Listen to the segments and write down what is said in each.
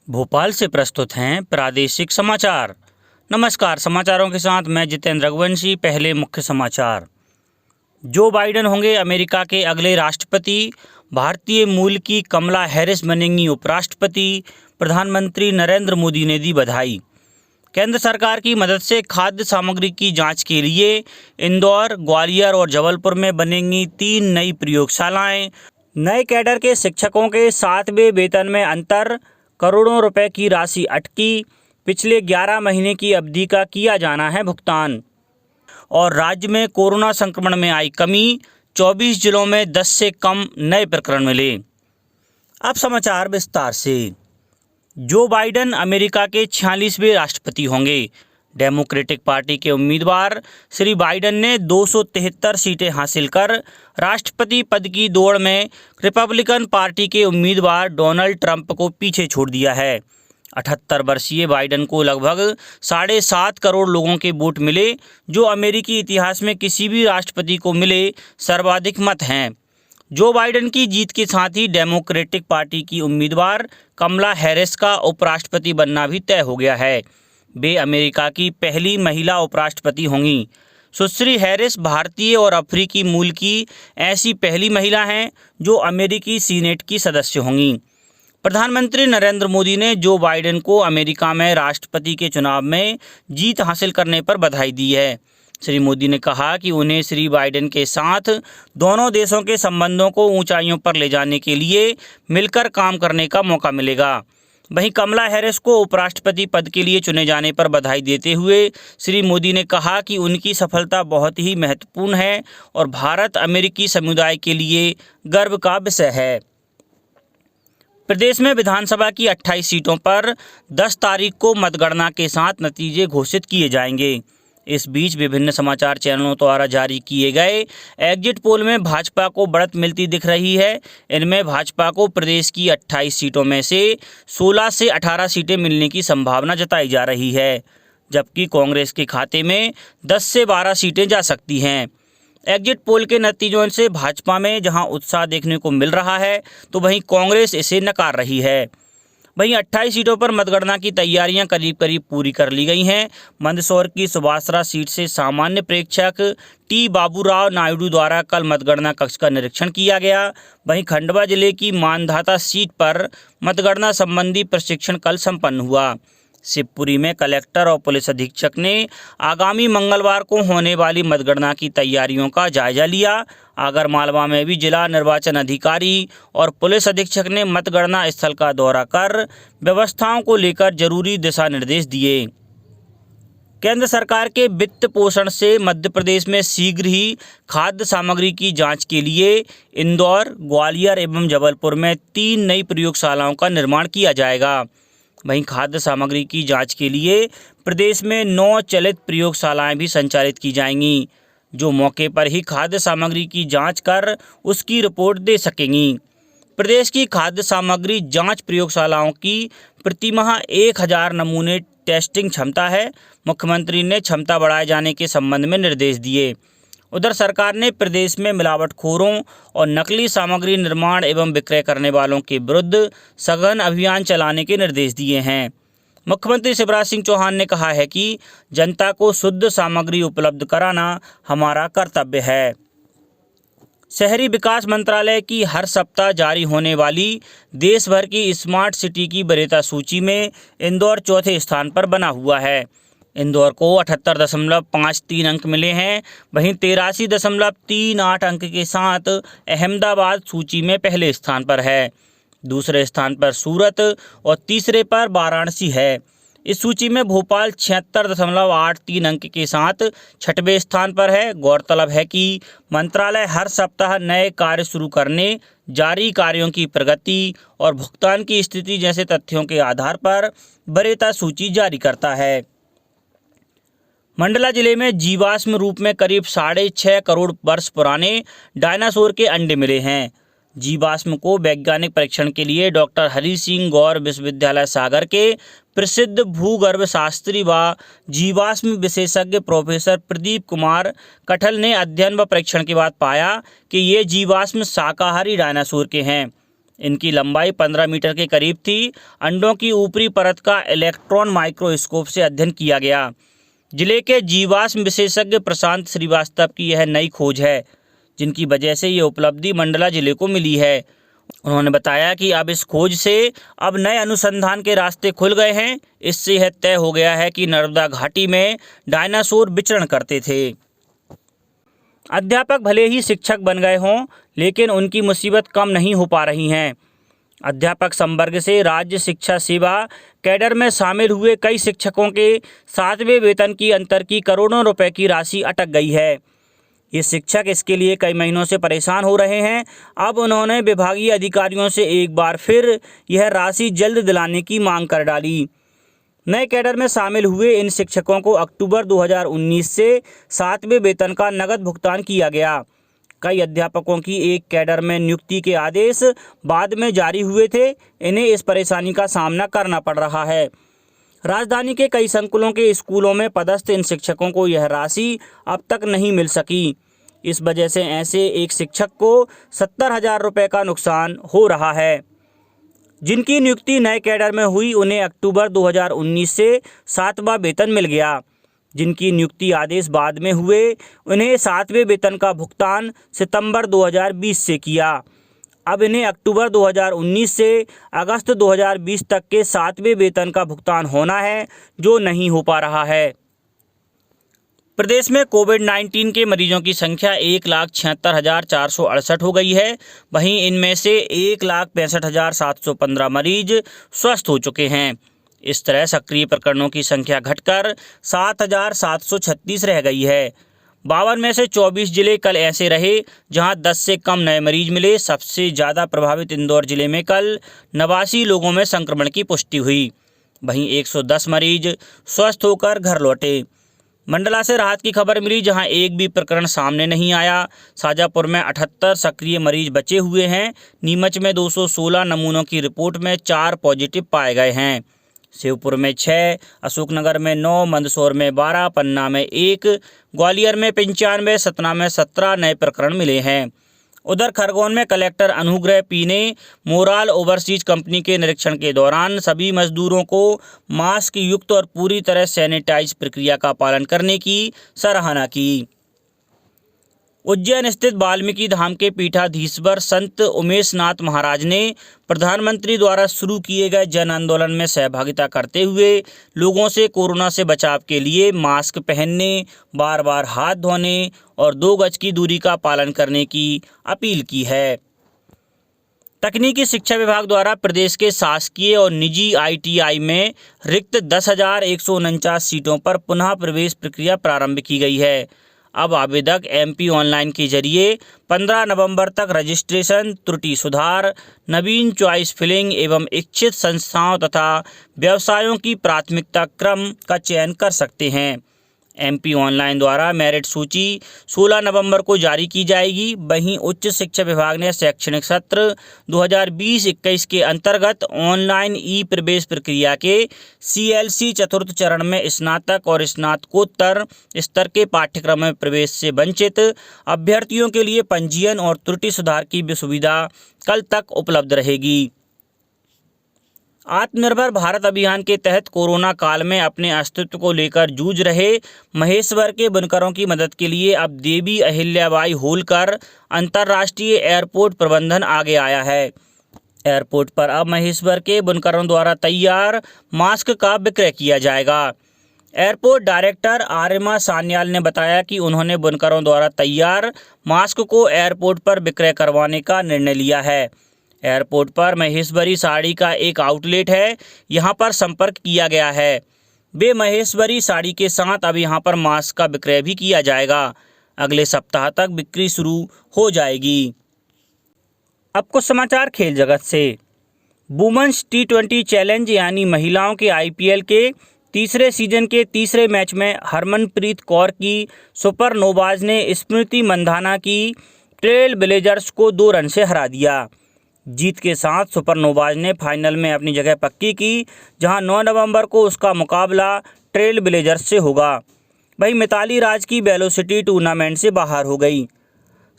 भोपाल से प्रस्तुत हैं प्रादेशिक समाचार। नमस्कार, समाचारों के साथ मैं जितेंद्र रघुवंशी। पहले मुख्य समाचार। जो बाइडेन होंगे अमेरिका के अगले राष्ट्रपति। भारतीय मूल की कमला हैरिस बनेंगी उपराष्ट्रपति। प्रधानमंत्री नरेंद्र मोदी ने दी बधाई। केंद्र सरकार की मदद से खाद्य सामग्री की जांच के लिए इंदौर, ग्वालियर और जबलपुर में बनेंगी 3 नई प्रयोगशालाएं। नए कैडर के शिक्षकों के 7वें वेतन में अंतर, करोड़ों रुपए की राशि अटकी। पिछले 11 महीने की अवधि का किया जाना है भुगतान। और राज्य में कोरोना संक्रमण में आई कमी, 24 जिलों में 10 से कम नए प्रकरण मिले। अब समाचार विस्तार से। जो बाइडेन अमेरिका के 46वें राष्ट्रपति होंगे। डेमोक्रेटिक पार्टी के उम्मीदवार श्री बाइडेन ने 273 सीटें हासिल कर राष्ट्रपति पद की दौड़ में रिपब्लिकन पार्टी के उम्मीदवार डोनाल्ड ट्रंप को पीछे छोड़ दिया है। 78 वर्षीय बाइडेन को लगभग 7.5 करोड़ लोगों के वोट मिले, जो अमेरिकी इतिहास में किसी भी राष्ट्रपति को मिले सर्वाधिक मत हैं। जो बाइडेन की जीत के साथ ही डेमोक्रेटिक पार्टी की उम्मीदवार कमला हैरिस का उपराष्ट्रपति बनना भी तय हो गया है। वे अमेरिका की पहली महिला उपराष्ट्रपति होंगी। सुश्री हैरिस भारतीय और अफ्रीकी मूल की ऐसी पहली महिला हैं जो अमेरिकी सीनेट की सदस्य होंगी। प्रधानमंत्री नरेंद्र मोदी ने जो बाइडेन को अमेरिका में राष्ट्रपति के चुनाव में जीत हासिल करने पर बधाई दी है। श्री मोदी ने कहा कि उन्हें श्री बाइडेन के साथ दोनों देशों के संबंधों को ऊंचाइयों पर ले जाने के लिए मिलकर काम करने का मौका मिलेगा। वहीं कमला हैरिस को उपराष्ट्रपति पद के लिए चुने जाने पर बधाई देते हुए श्री मोदी ने कहा कि उनकी सफलता बहुत ही महत्वपूर्ण है और भारत अमेरिकी समुदाय के लिए गर्व का विषय है। प्रदेश में विधानसभा की 28 सीटों पर 10 तारीख को मतगणना के साथ नतीजे घोषित किए जाएंगे। इस बीच विभिन्न समाचार चैनलों द्वारा जारी किए गए एग्जिट पोल में भाजपा को बढ़त मिलती दिख रही है। इनमें भाजपा को प्रदेश की 28 सीटों में से 16 से 18 सीटें मिलने की संभावना जताई जा रही है, जबकि कांग्रेस के खाते में 10 से 12 सीटें जा सकती हैं। एग्जिट पोल के नतीजों से भाजपा में जहां उत्साह देखने को मिल रहा है, तो वहीं कांग्रेस इसे नकार रही है। वहीं 28 सीटों पर मतगणना की तैयारियां करीब करीब पूरी कर ली गई हैं। मंदसौर की सुभाषरा सीट से सामान्य प्रेक्षक टी बाबूराव नायडू द्वारा कल मतगणना कक्ष का निरीक्षण किया गया। वहीं खंडवा जिले की मानधाता सीट पर मतगणना संबंधी प्रशिक्षण कल संपन्न हुआ। शिवपुरी में कलेक्टर और पुलिस अधीक्षक ने आगामी मंगलवार को होने वाली मतगणना की तैयारियों का जायजा लिया। आगरमालवा में भी जिला निर्वाचन अधिकारी और पुलिस अधीक्षक ने मतगणना स्थल का दौरा कर व्यवस्थाओं को लेकर जरूरी दिशा निर्देश दिए। केंद्र सरकार के वित्त पोषण से मध्य प्रदेश में शीघ्र ही खाद्य सामग्री की जांच के लिए इंदौर, ग्वालियर एवं जबलपुर में 3 नई प्रयोगशालाओं का निर्माण किया जाएगा। वहीं खाद्य सामग्री की जांच के लिए प्रदेश में 9 चलित प्रयोगशालाएं भी संचालित की जाएंगी, जो मौके पर ही खाद्य सामग्री की जांच कर उसकी रिपोर्ट दे सकेंगी। प्रदेश की खाद्य सामग्री जांच प्रयोगशालाओं की प्रतिमाह 1000 नमूने टेस्टिंग क्षमता है। मुख्यमंत्री ने क्षमता बढ़ाए जाने के संबंध में निर्देश दिए। उधर सरकार ने प्रदेश में मिलावटखोरों और नकली सामग्री निर्माण एवं विक्रय करने वालों के विरुद्ध सघन अभियान चलाने के निर्देश दिए हैं। मुख्यमंत्री शिवराज सिंह चौहान ने कहा है कि जनता को शुद्ध सामग्री उपलब्ध कराना हमारा कर्तव्य है। शहरी विकास मंत्रालय की हर सप्ताह जारी होने वाली देश भर की स्मार्ट सिटी की वरीयता सूची में इंदौर चौथे स्थान पर बना हुआ है। इंदौर को 78.53 अंक मिले हैं। वहीं 83.38 अंक के साथ अहमदाबाद सूची में पहले स्थान पर है। दूसरे स्थान पर सूरत और तीसरे पर वाराणसी है। इस सूची में भोपाल 76.83 अंक के साथ 6वें स्थान पर है। गौरतलब है कि मंत्रालय हर सप्ताह नए कार्य शुरू करने, जारी कार्यों की प्रगति और भुगतान की स्थिति जैसे तथ्यों के आधार पर वरीयता सूची जारी करता है। मंडला जिले में जीवाश्म रूप में करीब 6.5 करोड़ वर्ष पुराने डायनासोर के अंडे मिले हैं। जीवाश्म को वैज्ञानिक परीक्षण के लिए डॉक्टर हरि सिंह गौर विश्वविद्यालय सागर के प्रसिद्ध भूगर्भ शास्त्री व जीवाश्म विशेषज्ञ प्रोफेसर प्रदीप कुमार कठल ने अध्ययन व परीक्षण के बाद पाया कि ये जीवाश्म शाकाहारी डायनासोर के हैं। इनकी लंबाई 15 मीटर के करीब थी। अंडों की ऊपरी परत का इलेक्ट्रॉन माइक्रोस्कोप से अध्ययन किया गया। जिले के जीवाश्म विशेषज्ञ प्रशांत श्रीवास्तव की यह नई खोज है, जिनकी वजह से ये उपलब्धि मंडला जिले को मिली है। उन्होंने बताया कि अब इस खोज से अब नए अनुसंधान के रास्ते खुल गए हैं। इससे यह तय हो गया है कि नर्मदा घाटी में डायनासोर विचरण करते थे। अध्यापक भले ही शिक्षक बन गए हों, लेकिन उनकी मुसीबत कम नहीं हो पा रही हैं। अध्यापक संवर्ग से राज्य शिक्षा सेवा कैडर में शामिल हुए कई शिक्षकों के 7वें वेतन की अंतर की करोड़ों रुपए की राशि अटक गई है। ये शिक्षक इसके लिए कई महीनों से परेशान हो रहे हैं। अब उन्होंने विभागीय अधिकारियों से एक बार फिर यह राशि जल्द दिलाने की मांग कर डाली। नए कैडर में शामिल हुए इन शिक्षकों को अक्टूबर 2019 से 7वें वेतन का नकद भुगतान किया गया। कई अध्यापकों की एक कैडर में नियुक्ति के आदेश बाद में जारी हुए थे। इन्हें इस परेशानी का सामना करना पड़ रहा है। राजधानी के कई संकुलों के स्कूलों में पदस्थ इन शिक्षकों को यह राशि अब तक नहीं मिल सकी। इस वजह से ऐसे एक शिक्षक को 70,000 रुपये का नुकसान हो रहा है। जिनकी नियुक्ति नए कैडर में हुई, उन्हें अक्टूबर 2019 से 7वां वेतन मिल गया। जिनकी नियुक्ति आदेश बाद में हुए, उन्हें 7वें वेतन का भुगतान सितंबर 2020 से किया। अब इन्हें अक्टूबर 2019 से अगस्त 2020 तक के 7वें वेतन का भुगतान होना है, जो नहीं हो पा रहा है। प्रदेश में कोविड-19 के मरीजों की संख्या 1,76,468 हो गई है। वहीं इनमें से 1,65,715 मरीज स्वस्थ हो चुके हैं। इस तरह सक्रिय प्रकरणों की संख्या घटकर 7,736 रह गई है। 52 में से 24 जिले कल ऐसे रहे जहां 10 से कम नए मरीज मिले। सबसे ज़्यादा प्रभावित इंदौर जिले में कल 89 लोगों में संक्रमण की पुष्टि हुई। वहीं 110 मरीज स्वस्थ होकर घर लौटे। मंडला से राहत की खबर मिली, जहां एक भी प्रकरण सामने नहीं आया। शाजापुर में 78 सक्रिय मरीज बचे हुए हैं। नीमच में 216 नमूनों की रिपोर्ट में 4 पॉजिटिव पाए गए हैं। शिवपुर में 6, अशोकनगर में 9, मंदसौर में 12, पन्ना में 1, ग्वालियर में 95, सतना में 17 नए प्रकरण मिले हैं। उधर खरगोन में कलेक्टर अनुग्रह पी ने मोराल ओवरसीज कंपनी के निरीक्षण के दौरान सभी मजदूरों को मास्क युक्त और पूरी तरह सैनिटाइज प्रक्रिया का पालन करने की सराहना की। उज्जैन स्थित वाल्मीकि धाम के पीठाधीश्वर संत उमेश नाथ महाराज ने प्रधानमंत्री द्वारा शुरू किए गए जन आंदोलन में सहभागिता करते हुए लोगों से कोरोना से बचाव के लिए मास्क पहनने, बार बार हाथ धोने और 2 गज की दूरी का पालन करने की अपील की है। तकनीकी शिक्षा विभाग द्वारा प्रदेश के शासकीय और निजी ITI में रिक्त 10,149 सीटों पर पुनः प्रवेश प्रक्रिया प्रारंभ की गई है। अब आवेदक MP ऑनलाइन के जरिए 15 नवंबर तक रजिस्ट्रेशन, त्रुटि सुधार, नवीन चॉइस फिलिंग एवं इच्छित संस्थाओं तथा व्यवसायों की प्राथमिकता क्रम का चयन कर सकते हैं। MP ऑनलाइन द्वारा मेरिट सूची 16 नवंबर को जारी की जाएगी। वहीं उच्च शिक्षा विभाग ने शैक्षणिक सत्र 2020-21 के अंतर्गत ऑनलाइन प्रवेश प्रक्रिया के CLC चतुर्थ चरण में स्नातक और स्नातकोत्तर स्तर के पाठ्यक्रम में प्रवेश से वंचित अभ्यर्थियों के लिए पंजीयन और त्रुटि सुधार की सुविधा कल तक उपलब्ध रहेगी। आत्मनिर्भर भारत अभियान के तहत कोरोना काल में अपने अस्तित्व को लेकर जूझ रहे महेश्वर के बुनकरों की मदद के लिए अब देवी अहिल्याबाई होलकर अंतर्राष्ट्रीय एयरपोर्ट प्रबंधन आगे आया है। एयरपोर्ट पर अब महेश्वर के बुनकरों द्वारा तैयार मास्क का विक्रय किया जाएगा। एयरपोर्ट डायरेक्टर आर्यमा सान्याल ने बताया कि उन्होंने बुनकरों द्वारा तैयार मास्क को एयरपोर्ट पर विक्रय करवाने का निर्णय लिया है। एयरपोर्ट पर महेश्वरी साड़ी का एक आउटलेट है, यहां पर संपर्क किया गया है। वे महेश्वरी साड़ी के साथ अब यहां पर मास्क का विक्रय भी किया जाएगा। अगले सप्ताह तक बिक्री शुरू हो जाएगी। अब कुछ समाचार खेल जगत से। वुमेन्स T20 चैलेंज यानी महिलाओं के IPL के तीसरे सीजन के तीसरे मैच में हरमनप्रीत कौर की सुपरनोवाज ने स्मृति मंधाना की ट्रेल ब्लेजर्स को 2 रन से हरा दिया। जीत के साथ सुपरनोवाज ने फाइनल में अपनी जगह पक्की की, जहां 9 नवंबर को उसका मुकाबला ट्रेल ब्लेजर्स से होगा। वहीं मिताली राज की वेलोसिटी टूर्नामेंट से बाहर हो गई।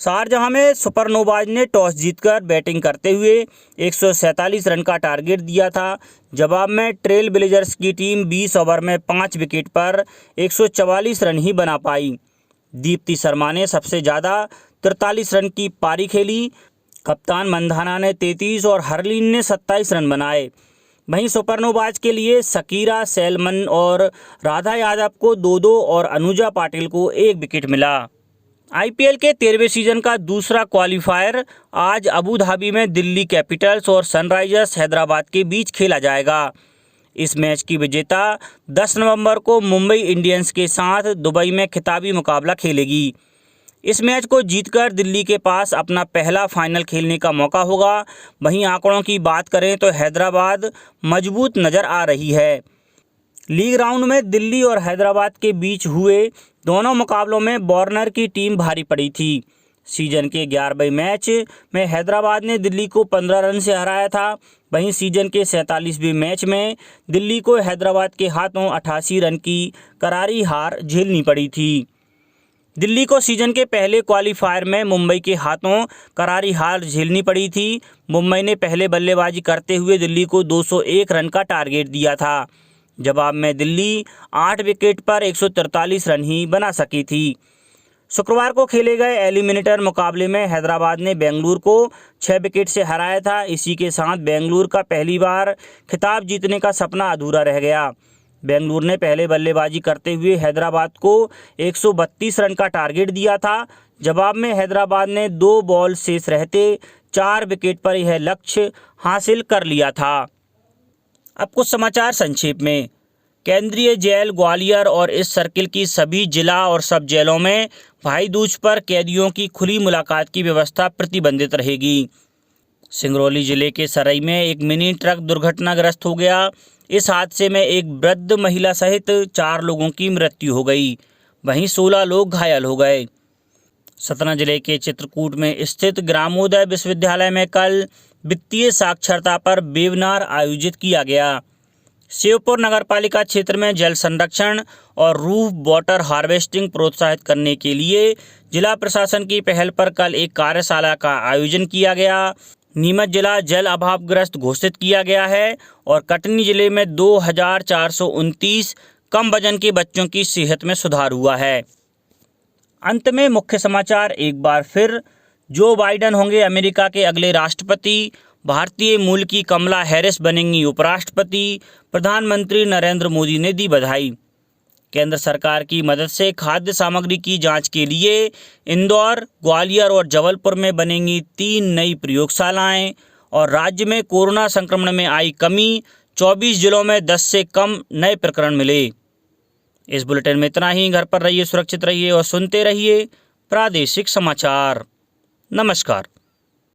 शारजाह में सुपरनोवाज ने टॉस जीतकर बैटिंग करते हुए 147 रन का टारगेट दिया था। जवाब में ट्रेल ब्लेजर्स की टीम 20 ओवर में 5 विकेट पर 144 रन ही बना पाई। दीप्ति शर्मा ने सबसे ज़्यादा 43 रन की पारी खेली। कप्तान मंधाना ने 33 और हरलीन ने 27 रन बनाए। वहीं सुपरनोवाज के लिए शकीरा सैलमन और राधा यादव को 2-2 और अनुजा पाटिल को 1 विकेट मिला। आईपीएल के 13वें सीजन का दूसरा क्वालिफायर आज अबू धाबी में दिल्ली कैपिटल्स और सनराइजर्स हैदराबाद के बीच खेला जाएगा। इस मैच की विजेता 10 नवंबर को मुंबई इंडियंस के साथ दुबई में खिताबी मुकाबला खेलेगी। इस मैच को जीतकर दिल्ली के पास अपना पहला फाइनल खेलने का मौका होगा। वहीं आंकड़ों की बात करें तो हैदराबाद मजबूत नज़र आ रही है। लीग राउंड में दिल्ली और हैदराबाद के बीच हुए दोनों मुकाबलों में वार्नर की टीम भारी पड़ी थी। सीजन के 11वें मैच में हैदराबाद ने दिल्ली को 15 रन से हराया था। वहीं सीजन के 47वें मैच में दिल्ली को हैदराबाद के हाथों 88 रन की करारी हार झेलनी पड़ी थी। दिल्ली को सीजन के पहले क्वालिफायर में मुंबई के हाथों करारी हार झेलनी पड़ी थी। मुंबई ने पहले बल्लेबाजी करते हुए दिल्ली को 201 रन का टारगेट दिया था। जवाब में दिल्ली 8 विकेट पर 143 रन ही बना सकी थी। शुक्रवार को खेले गए एलिमिनेटर मुकाबले में हैदराबाद ने बेंगलुरु को 6 विकेट से हराया था। इसी के साथ बेंगलुरु का पहली बार खिताब जीतने का सपना अधूरा रह गया। बेंगलुरु ने पहले बल्लेबाजी करते हुए हैदराबाद को 132 रन का टारगेट दिया था। जवाब में हैदराबाद ने 2 बॉल शेष रहते 4 विकेट पर यह लक्ष्य हासिल कर लिया था। अब कुछ समाचार संक्षेप में। केंद्रीय जेल ग्वालियर और इस सर्किल की सभी जिला और सब जेलों में भाई दूज पर कैदियों की खुली मुलाकात की व्यवस्था प्रतिबंधित रहेगी। सिंगरौली जिले के सरई में एक मिनी ट्रक दुर्घटनाग्रस्त हो गया। इस हादसे में एक वृद्ध महिला सहित 4 लोगों की मृत्यु हो गई। वहीं 16 लोग घायल हो गए। सतना जिले के चित्रकूट में स्थित ग्रामोदय विश्वविद्यालय में कल वित्तीय साक्षरता पर वेबिनार आयोजित किया गया। शिवपुर नगरपालिका क्षेत्र में जल संरक्षण और रूफ वाटर हार्वेस्टिंग प्रोत्साहित करने के लिए जिला प्रशासन की पहल पर कल एक कार्यशाला का आयोजन किया गया। नीमच जिला जल अभावग्रस्त घोषित किया गया है और कटनी जिले में 2429 कम वजन के बच्चों की सेहत में सुधार हुआ है। अंत में मुख्य समाचार एक बार फिर। जो बाइडेन होंगे अमेरिका के अगले राष्ट्रपति। भारतीय मूल की कमला हैरिस बनेंगी उपराष्ट्रपति। प्रधानमंत्री नरेंद्र मोदी ने दी बधाई। केंद्र सरकार की मदद से खाद्य सामग्री की जांच के लिए इंदौर, ग्वालियर और जबलपुर में बनेंगी 3 नई प्रयोगशालाएं। और राज्य में कोरोना संक्रमण में आई कमी, 24 जिलों में 10 से कम नए प्रकरण मिले। इस बुलेटिन में इतना ही। घर पर रहिए, सुरक्षित रहिए और सुनते रहिए प्रादेशिक समाचार। नमस्कार।